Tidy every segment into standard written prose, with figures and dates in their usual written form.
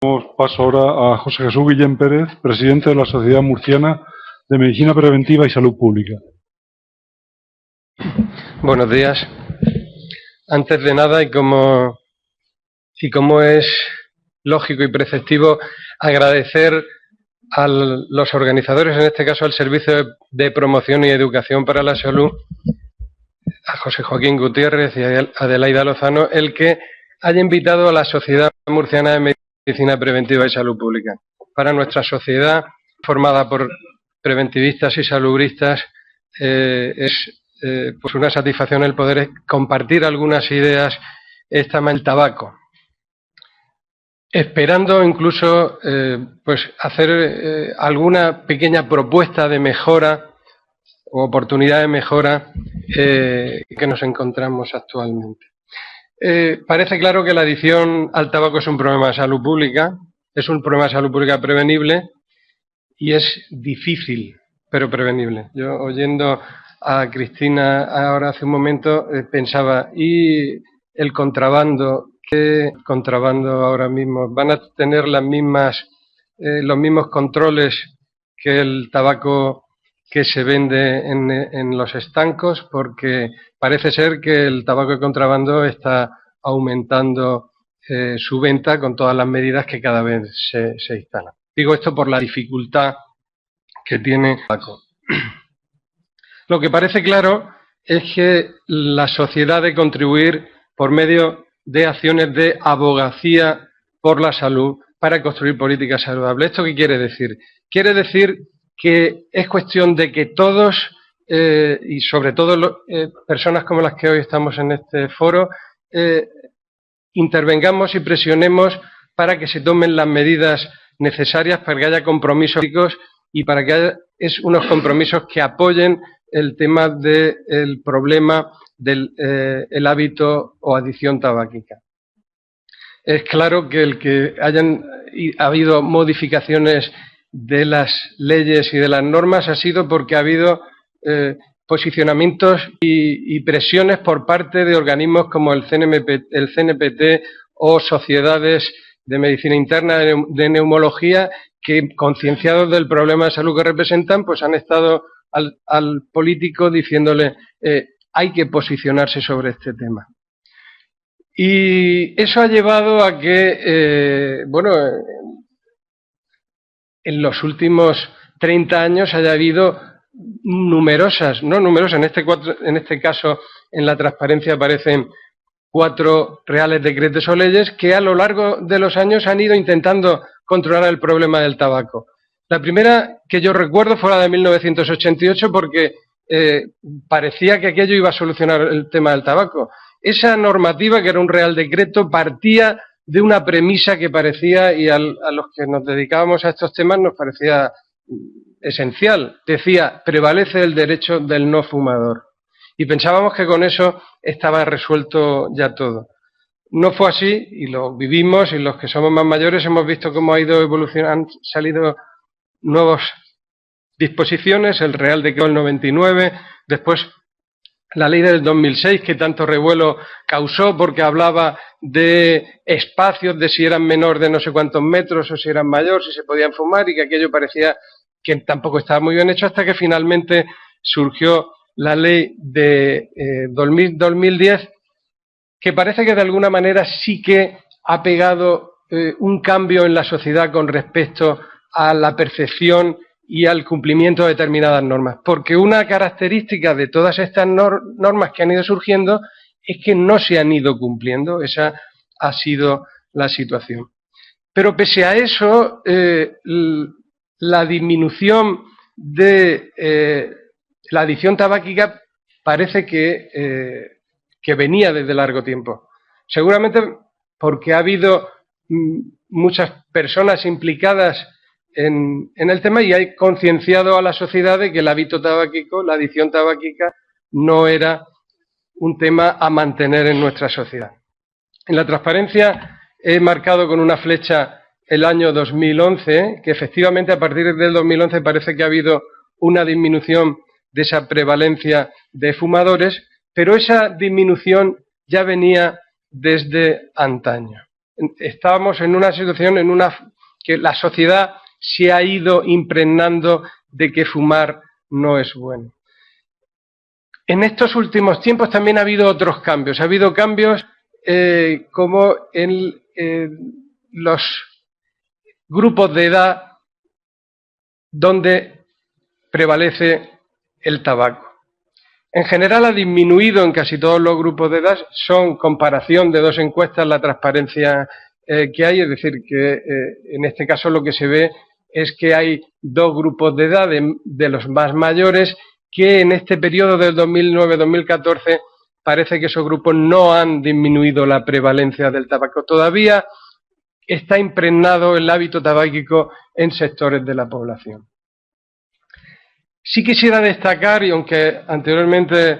Damos paso ahora a José Jesús Guillén Pérez, presidente de la Sociedad Murciana de Medicina Preventiva y Salud Pública. Buenos días. Antes de nada, y como es lógico y preceptivo, agradecer a los organizadores, en este caso al Servicio de Promoción y Educación para la Salud, a José Joaquín Gutiérrez y a Adelaida Lozano, el que haya invitado a la Sociedad Murciana de Medicina Preventiva y Salud Pública. Para nuestra sociedad, formada por preventivistas y salubristas, es pues una satisfacción el poder compartir algunas ideas el tabaco, esperando incluso pues hacer alguna pequeña propuesta de mejora o oportunidad de mejora que nos encontramos actualmente. Parece claro que la adicción al tabaco es un problema de salud pública, es un problema de salud pública prevenible y es difícil, pero prevenible. Yo, oyendo a Cristina ahora hace un momento, pensaba, ¿y el contrabando? ¿Qué contrabando ahora mismo? ¿Van a tener los mismos controles que el tabaco que se vende en los estancos? Porque parece ser que el tabaco de contrabando está aumentando su venta con todas las medidas que cada vez se instalan. Digo esto por la dificultad que tiene el tabaco. Lo que parece claro es que la sociedad debe contribuir por medio de acciones de abogacía por la salud para construir políticas saludables. ¿Esto qué quiere decir? Quiere decir que es cuestión de que todos, y sobre todo personas como las que hoy estamos en este foro, intervengamos y presionemos para que se tomen las medidas necesarias para que haya compromisos y para que haya unos compromisos que apoyen el tema del problema del el hábito o adicción tabáquica. Es claro que el que ha habido modificaciones de las leyes y de las normas ha sido porque ha habido posicionamientos y presiones por parte de organismos como el CNPT o sociedades de medicina interna, de neumología, que concienciados del problema de salud que representan, pues han estado al político diciéndole hay que posicionarse sobre este tema. Y eso ha llevado a que, en los últimos 30 años haya habido en este caso en la transparencia aparecen 4 reales decretos o leyes que a lo largo de los años han ido intentando controlar el problema del tabaco. La primera que yo recuerdo fue la de 1988 porque parecía que aquello iba a solucionar el tema del tabaco. Esa normativa, que era un real decreto, partía de una premisa que parecía, y a los que nos dedicábamos a estos temas nos parecía esencial. Decía, prevalece el derecho del no fumador. Y pensábamos que con eso estaba resuelto ya todo. No fue así, y lo vivimos, y los que somos más mayores hemos visto cómo ha ido evolucionando, han salido nuevas disposiciones, el Real Decreto del 99, después la ley del 2006, que tanto revuelo causó porque hablaba de espacios, de si eran menor de no sé cuántos metros o si eran mayor, si se podían fumar, y que aquello parecía que tampoco estaba muy bien hecho, hasta que finalmente surgió la ley de 2010, que parece que de alguna manera sí que ha pegado un cambio en la sociedad con respecto a la percepción y al cumplimiento de determinadas normas. Porque una característica de todas estas normas que han ido surgiendo es que no se han ido cumpliendo. Esa ha sido la situación. Pero pese a eso, la disminución de la adicción tabáquica parece que venía desde largo tiempo. Seguramente porque ha habido muchas personas implicadas en el tema y hay concienciado a la sociedad de que el hábito tabáquico, la adicción tabáquica, no era un tema a mantener en nuestra sociedad. En la transparencia he marcado con una flecha el año 2011, que efectivamente a partir del 2011 parece que ha habido una disminución de esa prevalencia de fumadores, pero esa disminución ya venía desde antaño. estábamos en una situación que la sociedad se ha ido impregnando de que fumar no es bueno. En estos últimos tiempos también ha habido otros cambios. Ha habido cambios como en los grupos de edad donde prevalece el tabaco. En general ha disminuido en casi todos los grupos de edad. Son comparación de dos encuestas la transparencia que hay, es decir, que en este caso lo que se ve es que hay dos grupos de edad de los más mayores que en este periodo del 2009-2014 parece que esos grupos no han disminuido la prevalencia del tabaco. Todavía está impregnado el hábito tabáquico en sectores de la población. Sí quisiera destacar, y aunque anteriormente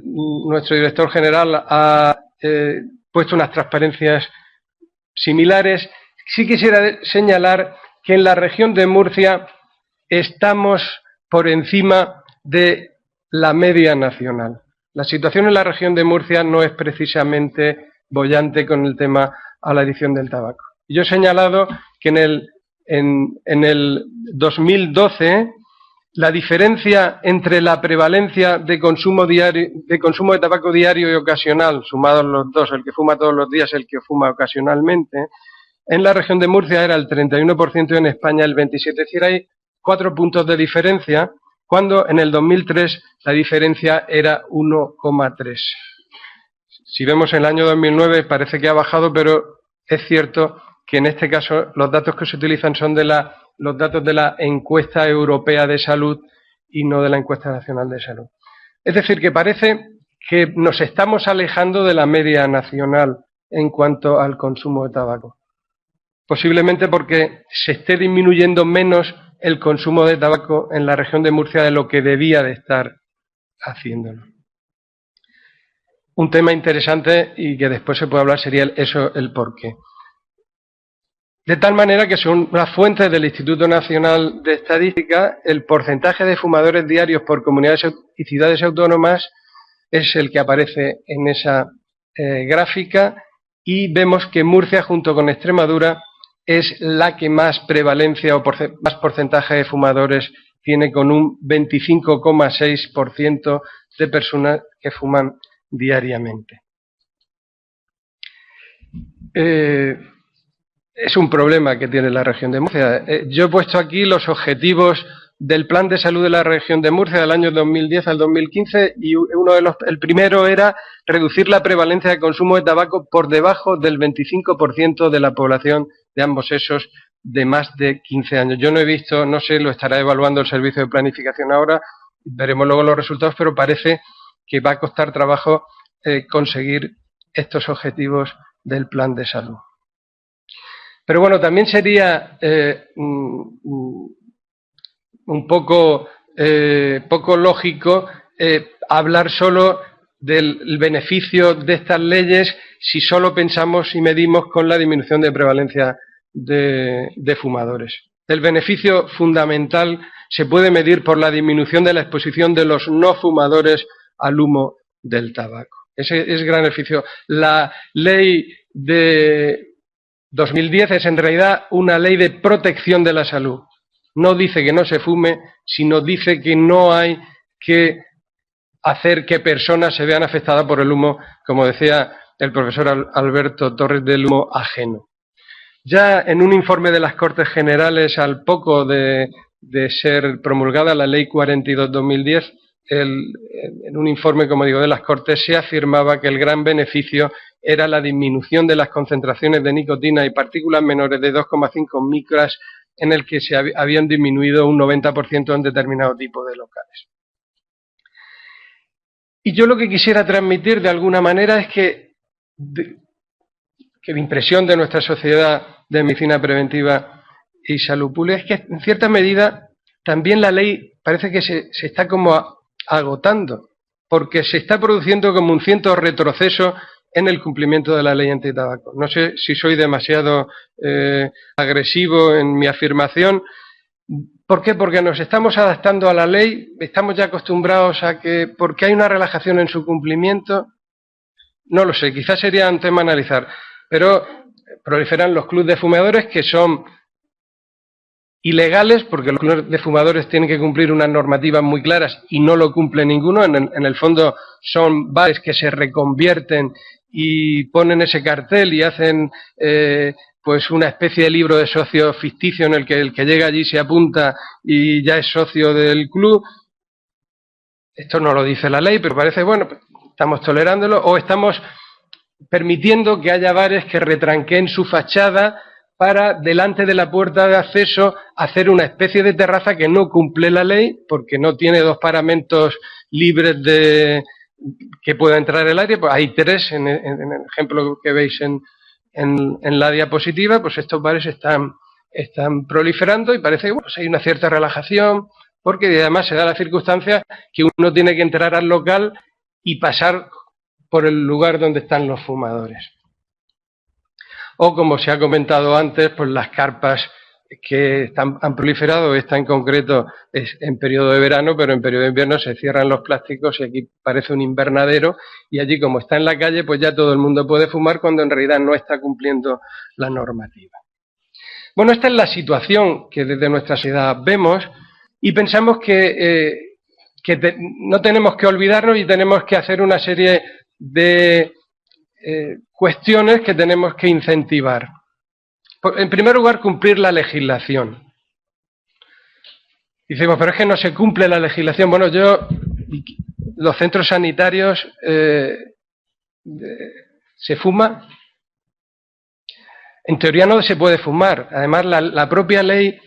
nuestro director general ha puesto unas transparencias similares, sí quisiera señalar que en la región de Murcia estamos por encima de la media nacional. La situación en la región de Murcia no es precisamente boyante con el tema a la adicción del tabaco. Yo he señalado que en el 2012 la diferencia entre la prevalencia de consumo de tabaco diario y ocasional, sumados los dos, el que fuma todos los días, el que fuma ocasionalmente, en la región de Murcia era el 31% y en España el 27%. Es decir, hay 4 puntos de diferencia, cuando en el 2003 la diferencia era 1,3. Si vemos el año 2009 parece que ha bajado, pero es cierto que en este caso los datos que se utilizan son los datos de la encuesta europea de salud y no de la encuesta nacional de salud. Es decir, que parece que nos estamos alejando de la media nacional en cuanto al consumo de tabaco. Posiblemente porque se esté disminuyendo menos el consumo de tabaco en la región de Murcia de lo que debía de estar haciéndolo. Un tema interesante y que después se puede hablar sería el porqué. De tal manera que, según las fuentes del Instituto Nacional de Estadística, el porcentaje de fumadores diarios por comunidades y ciudades autónomas es el que aparece en esa gráfica, y vemos que Murcia, junto con Extremadura, es la que más prevalencia o más porcentaje de fumadores tiene, con un 25,6% de personas que fuman diariamente. Es un problema que tiene la región de Murcia. Yo he puesto aquí los objetivos del Plan de Salud de la región de Murcia del año 2010 al 2015 y el primero era reducir la prevalencia de consumo de tabaco por debajo del 25% de la población de ambos sexos de más de 15 años. Yo no he visto, no sé, lo estará evaluando el servicio de planificación ahora, veremos luego los resultados, pero parece que va a costar trabajo conseguir estos objetivos del Plan de Salud. Pero bueno, también sería un poco lógico hablar solo del beneficio de estas leyes si solo pensamos y medimos con la disminución de prevalencia de fumadores. El beneficio fundamental se puede medir por la disminución de la exposición de los no fumadores al humo del tabaco. Ese es gran beneficio. La ley de 2010 es en realidad una ley de protección de la salud. No dice que no se fume, sino dice que no hay que hacer que personas se vean afectadas por el humo, como decía el profesor Alberto Torres, del humo ajeno. Ya en un informe de las Cortes Generales, al poco de ser promulgada la Ley 42/2010, en un informe, como digo, de las Cortes, se afirmaba que el gran beneficio era la disminución de las concentraciones de nicotina y partículas menores de 2,5 micras, en el que se habían disminuido un 90% en determinado tipo de locales. Y yo lo que quisiera transmitir de alguna manera es que la impresión de nuestra sociedad de medicina preventiva y salud pública es que, en cierta medida, también la ley parece que se está como agotando, porque se está produciendo como un cierto retroceso en el cumplimiento de la ley antitabaco. No sé si soy demasiado agresivo en mi afirmación. ¿Por qué? Porque nos estamos adaptando a la ley, estamos ya acostumbrados a que, porque hay una relajación en su cumplimiento, no lo sé, quizás sería un tema a analizar, pero proliferan los clubes de fumadores, que son ilegales porque los clubes de fumadores tienen que cumplir unas normativas muy claras y no lo cumple ninguno. En el fondo son bares que se reconvierten y ponen ese cartel y hacen pues una especie de libro de socio ficticio en el que llega allí se apunta y ya es socio del club. Esto no lo dice la ley, pero parece, bueno, estamos tolerándolo o estamos permitiendo que haya bares que retranqueen su fachada para, delante de la puerta de acceso, hacer una especie de terraza que no cumple la ley porque no tiene 2 paramentos libres de que pueda entrar el aire. Pues hay 3 en el ejemplo que veis en la diapositiva. Pues estos bares están proliferando y parece que pues hay una cierta relajación, porque además se da la circunstancia que uno tiene que entrar al local y pasar por el lugar donde están los fumadores. O, como se ha comentado antes, pues las carpas que han proliferado. Esta en concreto es en periodo de verano, pero en periodo de invierno se cierran los plásticos y aquí parece un invernadero, y allí, como está en la calle, pues ya todo el mundo puede fumar cuando en realidad no está cumpliendo la normativa. Bueno, esta es la situación que desde nuestra sociedad vemos y pensamos que no tenemos que olvidarnos y tenemos que hacer una serie de cuestiones que tenemos que incentivar. En primer lugar, cumplir la legislación. Decimos, pero es que no se cumple la legislación. Bueno, los centros sanitarios se fuma. En teoría no se puede fumar. Además, la propia ley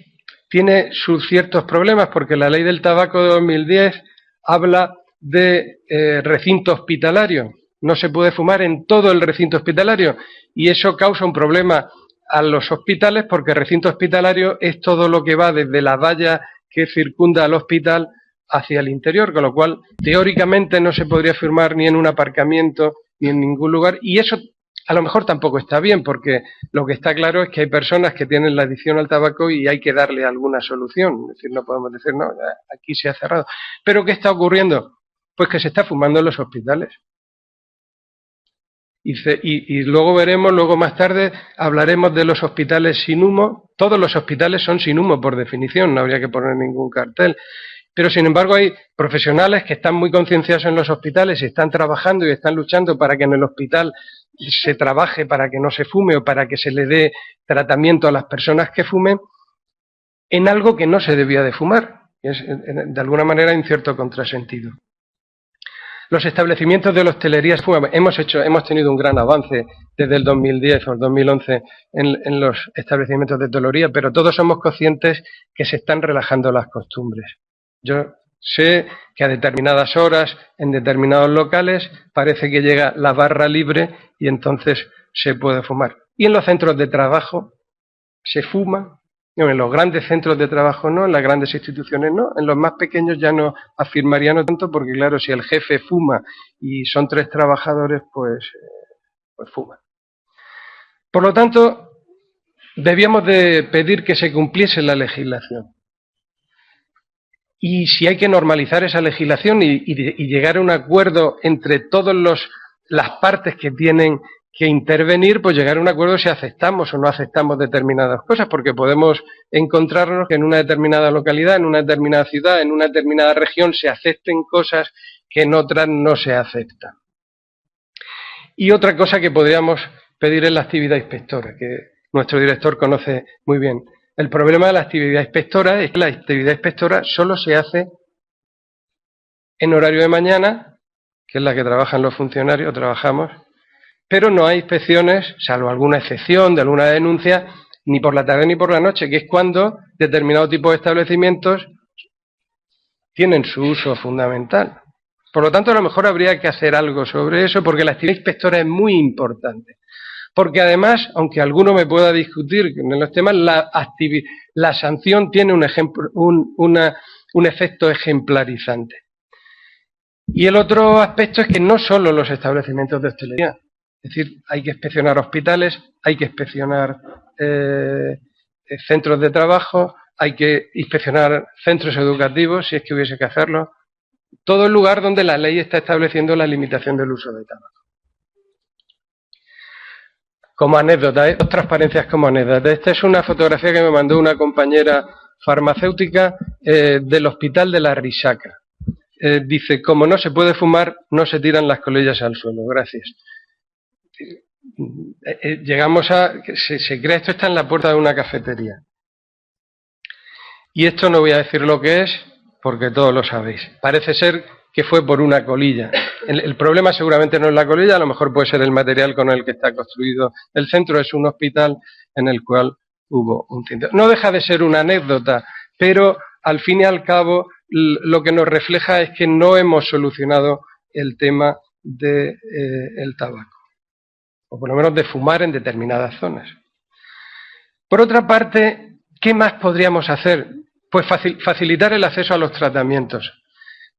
tiene sus ciertos problemas, porque la ley del tabaco de 2010 habla de recinto hospitalario. No se puede fumar en todo el recinto hospitalario y eso causa un problema a los hospitales, porque recinto hospitalario es todo lo que va desde la valla que circunda al hospital hacia el interior, con lo cual teóricamente no se podría fumar ni en un aparcamiento ni en ningún lugar, y eso a lo mejor tampoco está bien, porque lo que está claro es que hay personas que tienen la adicción al tabaco y hay que darle alguna solución. Es decir, no podemos decir, no, aquí se ha cerrado. ¿Pero qué está ocurriendo? Pues que se está fumando en los hospitales. Y luego veremos, luego más tarde hablaremos de los hospitales sin humo. Todos los hospitales son sin humo por definición, no habría que poner ningún cartel. Pero sin embargo hay profesionales que están muy concienciados en los hospitales y están trabajando y están luchando para que en el hospital se trabaje para que no se fume o para que se le dé tratamiento a las personas que fumen en algo que no se debía de fumar. Es, de alguna manera, hay un cierto contrasentido. Los establecimientos de la hostelería fuman. Hemos tenido un gran avance desde el 2010 o el 2011 en los establecimientos de hostelería, pero todos somos conscientes que se están relajando las costumbres. Yo sé que a determinadas horas, en determinados locales, parece que llega la barra libre y entonces se puede fumar. Y en los centros de trabajo se fuma. No, en los grandes centros de trabajo no, en las grandes instituciones no, en los más pequeños ya no afirmaría no tanto, porque claro, si el jefe fuma y son 3 trabajadores, pues fuma. Por lo tanto, debíamos de pedir que se cumpliese la legislación. Y si hay que normalizar esa legislación y llegar a un acuerdo entre todas las partes que tienen que intervenir, pues llegar a un acuerdo si aceptamos o no aceptamos determinadas cosas, porque podemos encontrarnos que en una determinada localidad, en una determinada ciudad, en una determinada región se acepten cosas que en otras no se aceptan. Y otra cosa que podríamos pedir es la actividad inspectora, que nuestro director conoce muy bien. El problema de la actividad inspectora es que la actividad inspectora solo se hace en horario de mañana, que es la que trabajan los funcionarios, trabajamos, pero no hay inspecciones, salvo alguna excepción de alguna denuncia, ni por la tarde ni por la noche, que es cuando determinado tipo de establecimientos tienen su uso fundamental. Por lo tanto, a lo mejor habría que hacer algo sobre eso, porque la actividad inspectora es muy importante. Porque además, aunque alguno me pueda discutir en los temas, la sanción tiene un efecto ejemplarizante. Y el otro aspecto es que no solo los establecimientos de hostelería, es decir, hay que inspeccionar hospitales, hay que inspeccionar centros de trabajo, hay que inspeccionar centros educativos, si es que hubiese que hacerlo, todo el lugar donde la ley está estableciendo la limitación del uso de tabaco. como anécdota, dos transparencias como anécdota. Esta es una fotografía que me mandó una compañera farmacéutica del hospital de la Risaca. Dice, como no se puede fumar, no se tiran las colillas al suelo. Gracias. Llegamos a... Se crea, esto está en la puerta de una cafetería. Y esto no voy a decir lo que es, porque todos lo sabéis. Parece ser que fue por una colilla. El problema seguramente no es la colilla, a lo mejor puede ser el material con el que está construido el centro. Es un hospital en el cual hubo un incendio. No deja de ser una anécdota, pero al fin y al cabo lo que nos refleja es que no hemos solucionado el tema del tabaco, o por lo menos de fumar en determinadas zonas. Por otra parte, ¿qué más podríamos hacer? Pues facilitar el acceso a los tratamientos.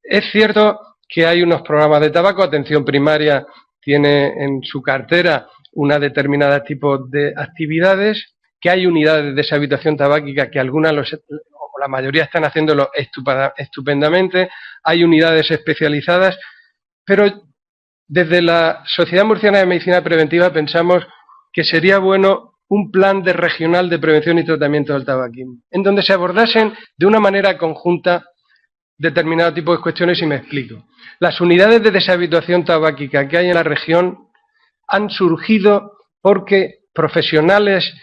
Es cierto que hay unos programas de tabaco, atención primaria tiene en su cartera una determinada tipo de actividades, que hay unidades de deshabituación tabáquica que algunas, o la mayoría están haciéndolo estupendamente, hay unidades especializadas, pero desde la Sociedad Murciana de Medicina Preventiva pensamos que sería bueno un plan regional de prevención y tratamiento del tabaquismo, en donde se abordasen de una manera conjunta determinado tipo de cuestiones, y me explico. Las unidades de deshabituación tabáquica que hay en la región han surgido porque profesionales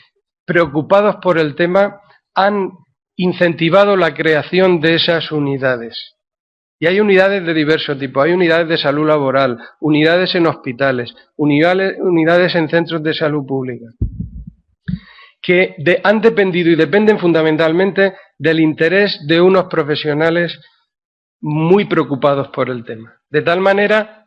preocupados por el tema han incentivado la creación de esas unidades. Y hay unidades de diverso tipo, hay unidades de salud laboral, unidades en hospitales, unidades en centros de salud pública, que han dependido y dependen fundamentalmente del interés de unos profesionales muy preocupados por el tema. De tal manera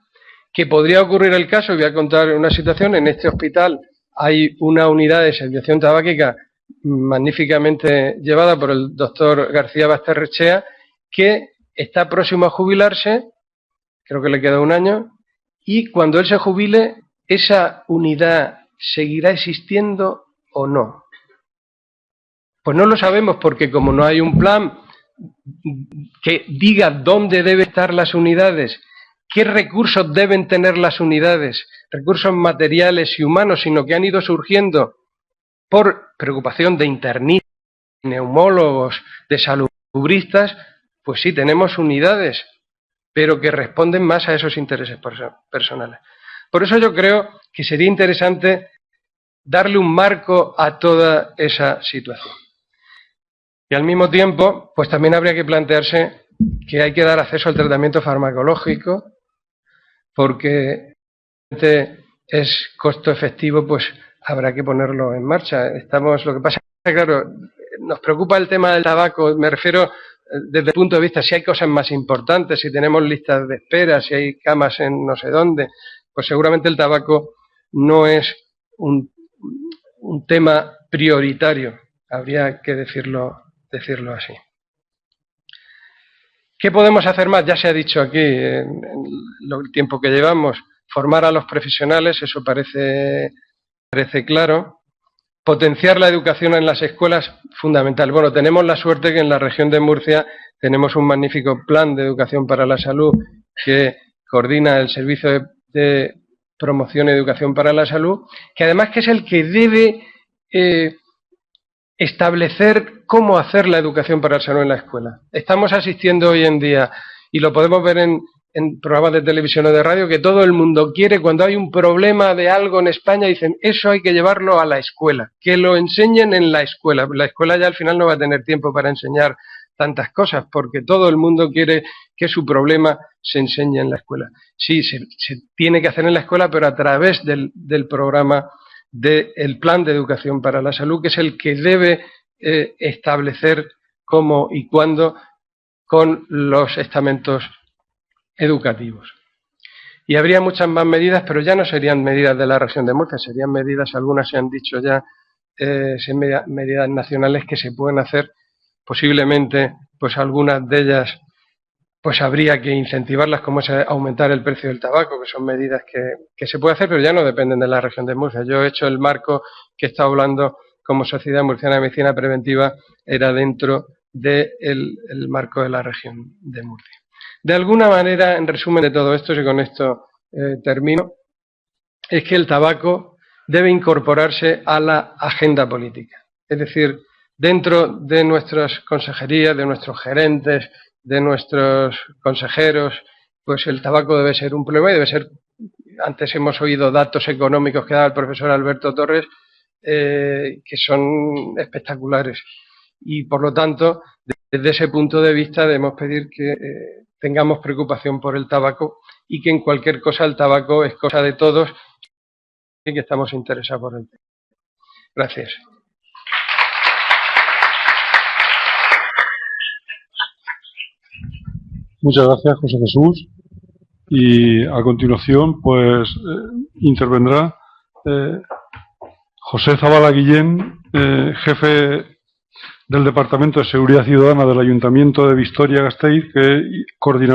que podría ocurrir el caso, voy a contar una situación, en este hospital hay una unidad de deshabituación tabáquica magníficamente llevada por el doctor García Basterrechea, que está próximo a jubilarse, creo que le queda un año, y cuando él se jubile, ¿esa unidad seguirá existiendo o no? Pues no lo sabemos, porque como no hay un plan que diga dónde deben estar las unidades, qué recursos deben tener las unidades, recursos materiales y humanos, sino que han ido surgiendo por preocupación de internistas, neumólogos, de salubristas, pues sí, tenemos unidades, pero que responden más a esos intereses personales. Por eso yo creo que sería interesante darle un marco a toda esa situación. Y al mismo tiempo, pues también habría que plantearse que hay que dar acceso al tratamiento farmacológico, porque es costo efectivo, pues habrá que ponerlo en marcha. Lo que pasa es que, claro, nos preocupa el tema del tabaco, me refiero desde el punto de vista si hay cosas más importantes, si tenemos listas de espera, si hay camas en no sé dónde, pues seguramente el tabaco no es un tema prioritario, habría que decirlo así. ¿Qué podemos hacer más? Ya se ha dicho aquí en el tiempo que llevamos, formar a los profesionales, eso parece claro. Potenciar la educación en las escuelas, fundamental. Bueno, tenemos la suerte que en la región de Murcia tenemos un magnífico plan de educación para la salud que coordina el Servicio de Promoción y Educación para la Salud, que además que es el que debe establecer cómo hacer la educación para la salud en la escuela. Estamos asistiendo hoy en día, y lo podemos ver en programas de televisión o de radio, que todo el mundo quiere, cuando hay un problema de algo en España, dicen, eso hay que llevarlo a la escuela, que lo enseñen en la escuela. La escuela ya al final no va a tener tiempo para enseñar tantas cosas, porque todo el mundo quiere que su problema se enseñe en la escuela. Sí, se tiene que hacer en la escuela, pero a través del programa del Plan de Educación para la Salud, que es el que debe establecer cómo y cuándo con los estamentos educativos. Y habría muchas más medidas, pero ya no serían medidas de la región de Murcia, serían medidas, algunas se han dicho ya, medidas nacionales que se pueden hacer. Posiblemente, pues algunas de ellas, pues habría que incentivarlas, como es aumentar el precio del tabaco, que son medidas que se puede hacer, pero ya no dependen de la región de Murcia. Yo he hecho el marco que he estado hablando como Sociedad Murciana de Medicina Preventiva, era dentro del marco de la región de Murcia. De alguna manera, en resumen de todo esto, y con esto termino, es que el tabaco, debe incorporarse a la agenda política. Es decir, dentro de nuestras consejerías, de nuestros gerentes, de nuestros consejeros, pues el tabaco debe ser un problema y debe ser, antes hemos oído datos económicos que daba el profesor Alberto Torres, que son espectaculares. Y por lo tanto, desde ese punto de vista debemos pedir que tengamos preocupación por el tabaco y que en cualquier cosa el tabaco es cosa de todos y que estamos interesados por el tema. Gracias. Muchas gracias, José Jesús. Y a continuación, pues, intervendrá José Zabala Guillén, jefe del Departamento de Seguridad Ciudadana del Ayuntamiento de Vitoria-Gasteiz, que coordinará